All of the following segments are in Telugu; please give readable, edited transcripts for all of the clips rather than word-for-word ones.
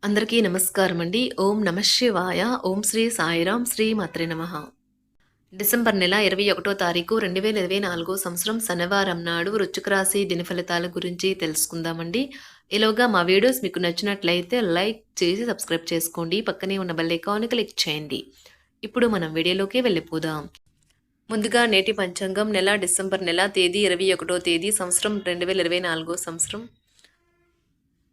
అందరికీ నమస్కారం అండి. ఓం నమః శివాయ. ఓం శ్రీ సాయిరాం. శ్రీ మాత్రే నమః. డిసెంబర్ నెల 21 తారీఖు 2024 సంవత్సరం శనివారం నాడు వృశ్చిక రాశి దిన ఫలితాల గురించి తెలుసుకుందామండి. ఈలోగా మా వీడియోస్ మీకు నచ్చినట్లయితే లైక్ చేసి సబ్స్క్రైబ్ చేసుకోండి. పక్కనే ఉన్న బెల్ ఐకాన్ క్లిక్ చేయండి. ఇప్పుడు మనం వీడియోలోకి వెళ్ళిపోదాం. ముందుగా నేటి పంచాంగం నెల డిసెంబర్ నెల తేదీ 21వ తేదీ సంవత్సరం 2024 సంవత్సరం.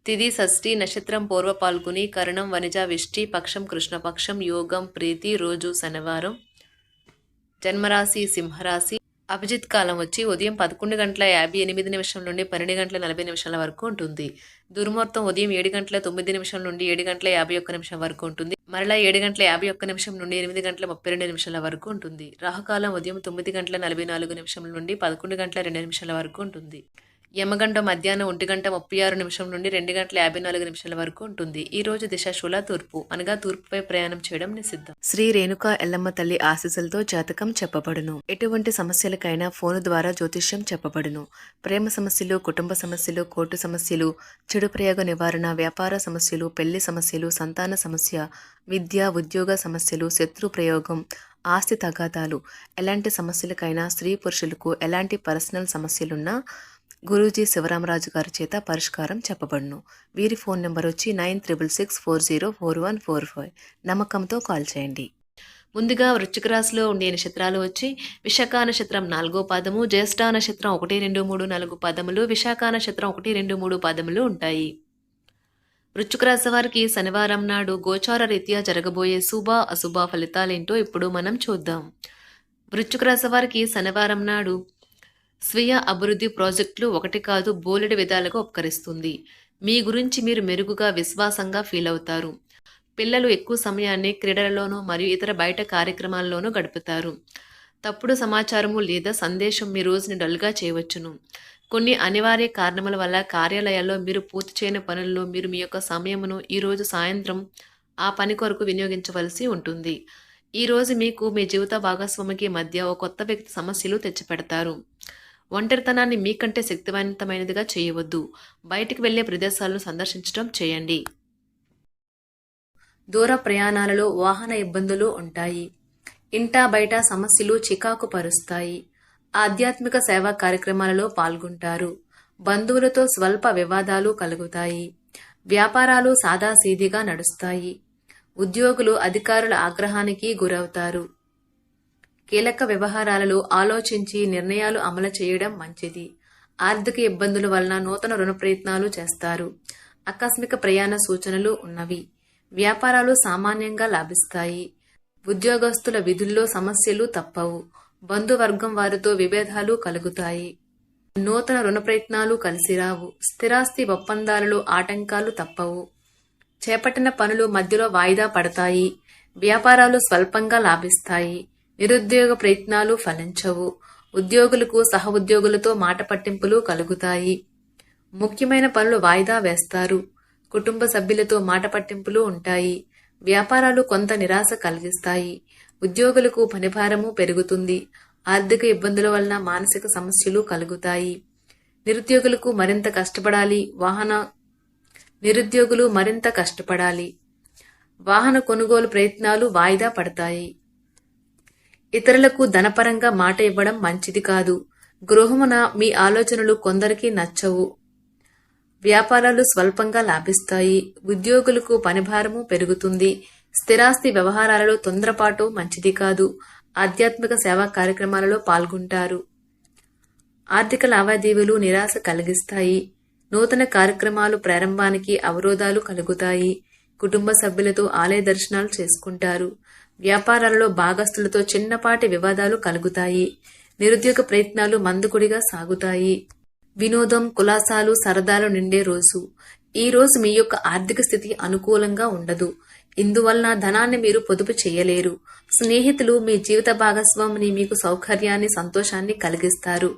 తిథి షష్ఠి, నక్షత్రం పూర్వ పాల్గొని, కరణం వనిజ విష్టి, పక్షం కృష్ణపక్షం, యోగం ప్రీతి, రోజు శనివారం. జన్మరాశి సింహరాశి. అభిజిత్ కాలం వచ్చి ఉదయం 11:58 నుండి 12:40 వరకు ఉంటుంది. దుర్ముహూర్తం ఉదయం 7:09 నుండి 7:51 వరకు ఉంటుంది. మరలా 7:51 నుండి 8:32 వరకు ఉంటుంది. రాహుకాలం ఉదయం 9:44 నుండి 11:02 వరకు ఉంటుంది. యమగండం మధ్యాహ్నం 1:36 నుండి 2:54 వరకు ఉంటుంది. ఈ రోజు దిశ శూల తూర్పు, అనగా తూర్పుపై ప్రయాణం చేయడం నిషిద్ధం. శ్రీ రేణుకా ఎల్లమ్మ తల్లి ఆశీస్సులతో జాతకం చెప్పబడును. ఎటువంటి సమస్యలకైనా ఫోను ద్వారా జ్యోతిష్యం చెప్పబడును. ప్రేమ సమస్యలు, కుటుంబ సమస్యలు, కోర్టు సమస్యలు, చెడు ప్రయోగ నివారణ, వ్యాపార సమస్యలు, పెళ్లి సమస్యలు, సంతాన సమస్య, విద్య ఉద్యోగ సమస్యలు, శత్రు ప్రయోగం, ఆస్తి తగాదాలు, ఎలాంటి సమస్యలకైనా, స్త్రీ పురుషులకు ఎలాంటి పర్సనల్ సమస్యలున్నా గురూజీ శివరామరాజు గారి చేత పరిష్కారం చెప్పబడును. వీరి ఫోన్ నెంబర్ వచ్చి 9366404145. నమ్మకంతో కాల్ చేయండి. ముందుగా వృశ్చిక రాశిలో ఉండే నక్షత్రాలు వచ్చి విశాఖ నక్షత్రం 4వ పాదము, జ్యేష్ఠ నక్షత్రం 1, 2, 3, 4 పాదములు, విశాఖ నక్షత్రం 1, 2, 3 పాదములు ఉంటాయి. వృశ్చిక రాశి వారికి శనివారం నాడు గోచార రీత్యా జరగబోయే శుభ అశుభ ఫలితాలేంటో ఇప్పుడు మనం చూద్దాం. వృశ్చిక రాశి వారికి శనివారం నాడు స్వీయ అభివృద్ధి ప్రాజెక్టులు ఒకటి కాదు బోలెడు విధాలుగా ఉపకరిస్తుంది. మీ గురించి మీరు మెరుగుగా విశ్వాసంగా ఫీల్ అవుతారు. పిల్లలు ఎక్కువ సమయాన్ని క్రీడలలోనూ మరియు ఇతర బయట కార్యక్రమాల్లోనూ గడుపుతారు. తప్పుడు సమాచారము లేదా సందేశం మీ రోజుని డల్గా చేయవచ్చును. కొన్ని అనివార్య కారణముల వల్ల కార్యాలయాల్లో మీరు పూర్తి చేయని పనుల్లో మీరు మీ యొక్క సమయమును ఈరోజు సాయంత్రం ఆ పని కొరకు వినియోగించవలసి ఉంటుంది. ఈరోజు మీకు మీ జీవిత భాగస్వామికి మధ్య ఒక కొత్త వ్యక్తి సమస్యలు తెచ్చిపెడతారు. ఒంటరితనాన్ని మీకంటే శక్తివంతమైనదిగా చేయవద్దు. బయటికి వెళ్లే ప్రదేశాలను సందర్శించడం చేయండి. దూర ప్రయాణాలలో వాహన ఇబ్బందులు ఉంటాయి. ఇంటా బయట సమస్యలు చికాకు పరుస్తాయి. ఆధ్యాత్మిక సేవా కార్యక్రమాలలో పాల్గొంటారు. బంధువులతో స్వల్ప వివాదాలు కలుగుతాయి. వ్యాపారాలు సాదాసీదిగా నడుస్తాయి. ఉద్యోగులు అధికారుల ఆగ్రహానికి గురవుతారు. కీలక వ్యవహారాలలో ఆలోచించి నిర్ణయాలు అమలు చేయడం మంచిది. ఆర్థిక ఇబ్బందుల వలన నూతన రుణ ప్రయత్నాలు చేస్తారు. ఆకస్మిక ప్రయాణ సూచనలు ఉన్నవి. వ్యాపారాలు సామాన్యంగా లాభిస్తాయి. ఉద్యోగస్తుల విధుల్లో సమస్యలు తప్పవు. బంధువర్గం వారితో విభేదాలు కలుగుతాయి. నూతన రుణ ప్రయత్నాలు కలిసిరావు. స్థిరాస్తి ఒప్పందాలలో ఆటంకాలు తప్పవు. చేపట్టిన పనులు మధ్యలో వాయిదా పడతాయి. వ్యాపారాలు స్వల్పంగా లాభిస్తాయి. నిరుద్యోగ ప్రయత్నాలు ఫలించవు. ఉద్యోగులకు సహ ఉద్యోగులతో మాట పట్టింపులు కలుగుతాయి. ముఖ్యమైన పనులు వాయిదా వేస్తారు. కుటుంబ సభ్యులతో మాట పట్టింపులు ఉంటాయి. వ్యాపారాలు కొంత నిరాశ కలిగిస్తాయి. ఉద్యోగులకు పనిభారము పెరుగుతుంది. ఆర్థిక ఇబ్బందుల వలన మానసిక సమస్యలు కలుగుతాయి. నిరుద్యోగులు మరింత కష్టపడాలి. వాహన కొనుగోలు ప్రయత్నాలు వాయిదా పడతాయి. ఇతరులకు ధనపరంగా మాట ఇవ్వడం మంచిది కాదు. గృహమున మీ ఆలోచనలు కొందరికి నచ్చవు. వ్యాపారాలు స్వల్పంగా లాభిస్తాయి. ఉద్యోగులకు పనిభారము పెరుగుతుంది. స్థిరాస్తి వ్యవహారాలలో తొందరపాటు మంచిది కాదు. ఆధ్యాత్మిక సేవా కార్యక్రమాలలో పాల్గొంటారు. ఆర్థిక లావాదేవీలు నిరాశ కలిగిస్తాయి. నూతన కార్యక్రమాలు ప్రారంభానికి అవరోధాలు కలుగుతాయి. కుటుంబ సభ్యులతో ఆలయ దర్శనాలు చేసుకుంటారు. వ్యాపారాలలో భాగస్తులతో చిన్నపాటి వివాదాలు కలుగుతాయి. నిరుద్యోగ ప్రయత్నాలు మందకొడిగా సాగుతాయి. వినోదం, కులాసాలు, సరదాలు నిండే రోజు. ఈ రోజు మీ యొక్క ఆర్థిక స్థితి అనుకూలంగా ఉండదు. ఇందువలన ధనాన్ని మీరు పొదుపు చేయలేరు. స్నేహితులు, మీ జీవిత భాగస్వామిని మీకు సౌకర్యాన్ని, సంతోషాన్ని కలిగిస్తారు.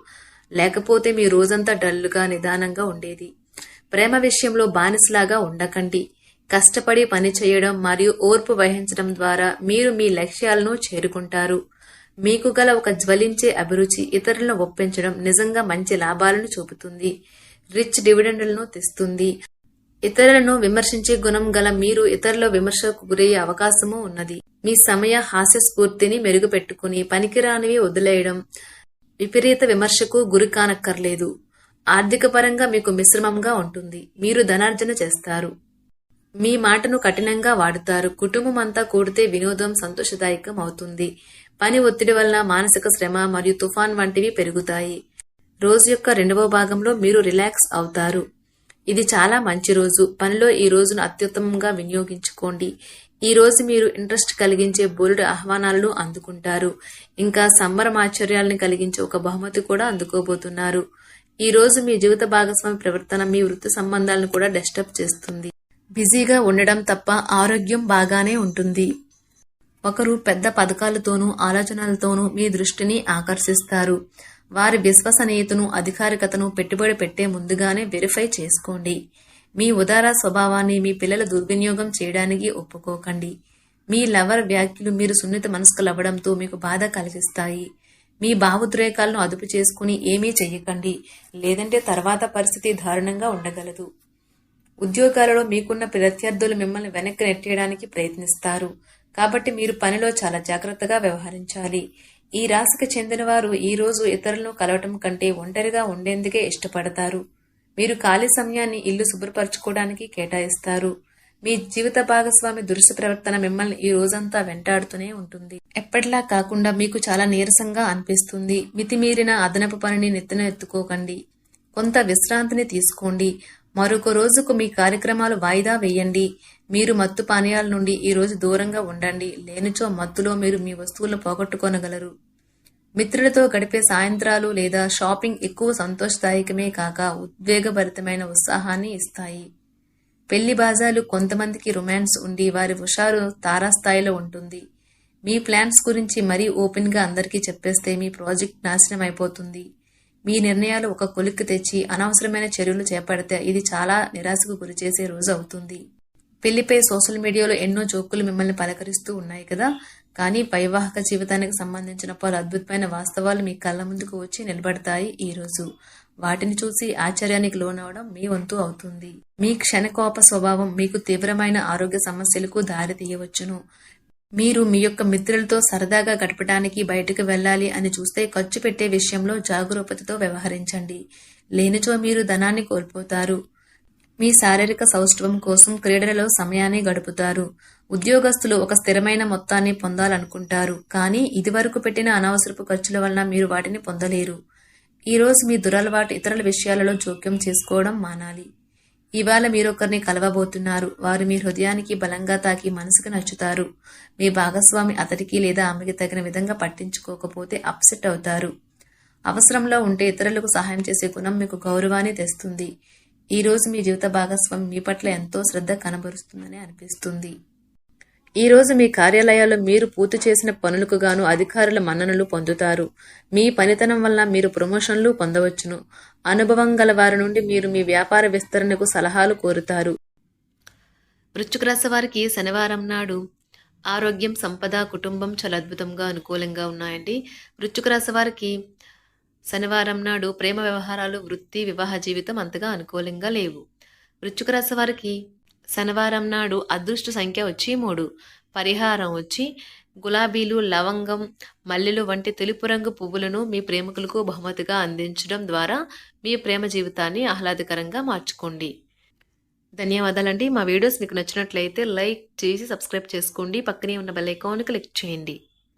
లేకపోతే మీ రోజంతా డల్లుగా నిదానంగా ఉండేది. ప్రేమ విషయంలో బానిసలాగా ఉండకండి. కష్టపడి పని చేయడం మరియు ఓర్పు వహించడం ద్వారా మీరు మీ లక్ష్యాలను చేరుకుంటారు. మీకు గల ఒక జ్వలించే అభిరుచి ఇతరులను ఒప్పించడం నిజంగా మంచి లాభాలను చూపుతుంది. రిచ్ డివిడెండ్లను తెస్తుంది. ఇతరులను విమర్శించే గుణం గల మీరు ఇతరుల విమర్శకు గురయ్యే అవకాశము ఉన్నది. మీ సమయ హాస్య స్ఫూర్తిని మెరుగుపెట్టుకుని పనికిరానివి వదిలేయడం విపరీత విమర్శకు గురి కానక్కర్లేదు. ఆర్థిక పరంగా మీకు మిశ్రమంగా ఉంటుంది. మీరు ధనార్జన చేస్తారు. మీ మాటను కఠినంగా వాడుతారు. కుటుంబం అంతా కూడితే వినోదం సంతోషదాయకం అవుతుంది. పని ఒత్తిడి వలన మానసిక శ్రమ మరియు తుఫాన్ వంటివి పెరుగుతాయి. రోజు యొక్క 2వ భాగంలో మీరు రిలాక్స్ అవుతారు. ఇది చాలా మంచి రోజు. పనిలో ఈ రోజును అత్యుత్తమంగా వినియోగించుకోండి. ఈ రోజు మీరు ఇంట్రెస్ట్ కలిగించే బోలెడు ఆహ్వానాలను అందుకుంటారు. ఇంకా సంబరమాశ్చర్యాలను కలిగించే ఒక బహుమతి కూడా అందుకోబోతున్నారు. ఈ రోజు మీ జీవిత భాగస్వామి ప్రవర్తన మీ వృత్తి సంబంధాలను కూడా డిస్టర్బ్ చేస్తుంది. బిజీగా ఉండడం తప్ప ఆరోగ్యం బాగానే ఉంటుంది. ఒకరు పెద్ద పథకాలతోనూ ఆలోచనలతోనూ మీ దృష్టిని ఆకర్షిస్తారు. వారి విశ్వసనీయతను అధికారికతను పెట్టుబడి పెట్టే ముందుగానే వెరిఫై చేసుకోండి. మీ ఉదార స్వభావాన్ని మీ పిల్లల దుర్వినియోగం చేయడానికి ఒప్పుకోకండి. మీ లవర్ వ్యాఖ్యలు మీరు సున్నిత మనస్కులవ్వడంతో మీకు బాధ కలిగిస్తాయి. మీ భావోద్రేకాలను అదుపు చేసుకుని ఏమీ చెయ్యకండి, లేదంటే తర్వాత పరిస్థితి దారుణంగా ఉండగలదు. ఉద్యోగాలలో మీకున్న ప్రత్యర్థులు మిమ్మల్ని వెనక్కి నెట్టేయడానికి ప్రయత్నిస్తారు. కాబట్టి మీరు పనిలో చాలా జాగ్రత్తగా వ్యవహరించాలి. ఈ రాశికి చెందిన వారు ఈ రోజు ఇతరులను కలవటం కంటే ఒంటరిగా ఉండేందుకే ఇష్టపడతారు. మీరు ఖాళీ సమయాన్ని ఇల్లు శుభ్రపరచుకోవడానికి కేటాయిస్తారు. మీ జీవిత భాగస్వామి దురుసు ప్రవర్తన మిమ్మల్ని ఈ రోజంతా వెంటాడుతూనే ఉంటుంది. ఎప్పటిలా కాకుండా మీకు చాలా నీరసంగా అనిపిస్తుంది. మితిమీరిన అదనపు పనిని నెత్తిన ఎత్తుకోకండి. కొంత విశ్రాంతిని తీసుకోండి. మరొక రోజుకు మీ కార్యక్రమాలు వాయిదా వేయండి. మీరు మత్తు పానీయాల నుండి ఈ రోజు దూరంగా ఉండండి. లేనిచో మత్తులో మీరు మీ వస్తువులను పోగొట్టుకోనగలరు. మిత్రులతో గడిపే సాయంత్రాలు లేదా షాపింగ్ ఎక్కువ సంతోషదాయకమే కాక ఉద్వేగభరితమైన ఉత్సాహాన్ని ఇస్తాయి. పెళ్లి బాజాలు కొంతమందికి రొమాన్స్ ఉండి వారి హుషారు తారాస్థాయిలో ఉంటుంది. మీ ప్లాన్స్ గురించి మరీ ఓపెన్ గా అందరికీ చెప్పేస్తే మీ ప్రాజెక్ట్ నాశనం అయిపోతుంది. మీ నిర్ణయాలు ఒక కొలిక్కి తెచ్చి అనవసరమైన చర్యలు చేపడితే ఇది చాలా నిరాశకు గురిచేసే రోజు అవుతుంది. పెళ్లిపై సోషల్ మీడియాలో ఎన్నో జోకులు మిమ్మల్ని పలకరిస్తూ ఉన్నాయి కదా, కానీ వైవాహిక జీవితానికి సంబంధించిన పలు అద్భుతమైన వాస్తవాలు మీ కళ్ళ ముందుకు వచ్చి నిలబడతాయి. ఈ రోజు వాటిని చూసి ఆశ్చర్యానికి లోనవడం మీ వంతు అవుతుంది. మీ క్షణకోప స్వభావం మీకు తీవ్రమైన ఆరోగ్య సమస్యలకు దారి తీయవచ్చును. మీరు మీ యొక్క మిత్రులతో సరదాగా గడపడానికి బయటకు వెళ్ళాలి అని చూస్తే ఖర్చు పెట్టే విషయంలో జాగరూకతతో వ్యవహరించండి. లేనిచో మీరు ధనాన్ని కోల్పోతారు. మీ శారీరక సౌష్ఠవం కోసం క్రీడలలో సమయాన్ని గడుపుతారు. ఉద్యోగస్తులు ఒక స్థిరమైన మొత్తాన్ని పొందాలనుకుంటారు, కానీ ఇదివరకు పెట్టిన అనవసరపు ఖర్చుల వలన మీరు వాటిని పొందలేరు. ఈ రోజు మీ దురలవాటు ఇతరుల విషయాలలో జోక్యం చేసుకోవడం మానాలి. ఇవాళ మీరొకరిని కలవబోతున్నారు. వారు మీ హృదయానికి బలంగా తాకి మనసుకు నచ్చుతారు. మీ భాగస్వామి అతడికి లేదా ఆమెకి తగిన విధంగా పట్టించుకోకపోతే అప్సెట్ అవుతారు. అవసరంలో ఉంటే ఇతరులకు సహాయం చేసే గుణం మీకు గౌరవాన్ని తెస్తుంది. ఈ రోజు మీ జీవిత భాగస్వామి మీ పట్ల ఎంతో శ్రద్ధ కనబరుస్తుందని అనిపిస్తుంది. ఈ రోజు మీ కార్యాలయాల్లో మీరు పూర్తి చేసిన పనులకు గాను అధికారుల మన్ననలు పొందుతారు. మీ పనితనం వల్ల మీరు ప్రమోషన్లు పొందవచ్చును. అనుభవం గల వారి నుండి మీరు మీ వ్యాపార విస్తరణకు సలహాలు కోరుతారు. వృశ్చిక రాశి వారికి శనివారం నాడు ఆరోగ్యం, సంపద, కుటుంబం చాలా అద్భుతంగా అనుకూలంగా ఉన్నాయండి. వృశ్చిక రాశి వారికి శనివారం నాడు ప్రేమ వ్యవహారాలు, వృత్తి, వివాహ జీవితం అంతగా అనుకూలంగా లేవు. వృశ్చిక రాశి వారికి శనివారం నాడు అదృష్ట సంఖ్య వచ్చి 3. పరిహారం వచ్చి గులాబీలు, లవంగం, మల్లెలు వంటి తెలుపు రంగు పువ్వులను మీ ప్రేమికులకు బహుమతిగా అందించడం ద్వారా మీ ప్రేమ జీవితాన్ని ఆహ్లాదకరంగా మార్చుకోండి. ధన్యవాదాలండి. మా వీడియోస్ మీకు నచ్చినట్లయితే లైక్ చేసి సబ్స్క్రైబ్ చేసుకోండి. పక్కనే ఉన్న బెల్ ఐకాన్ క్లిక్ చేయండి.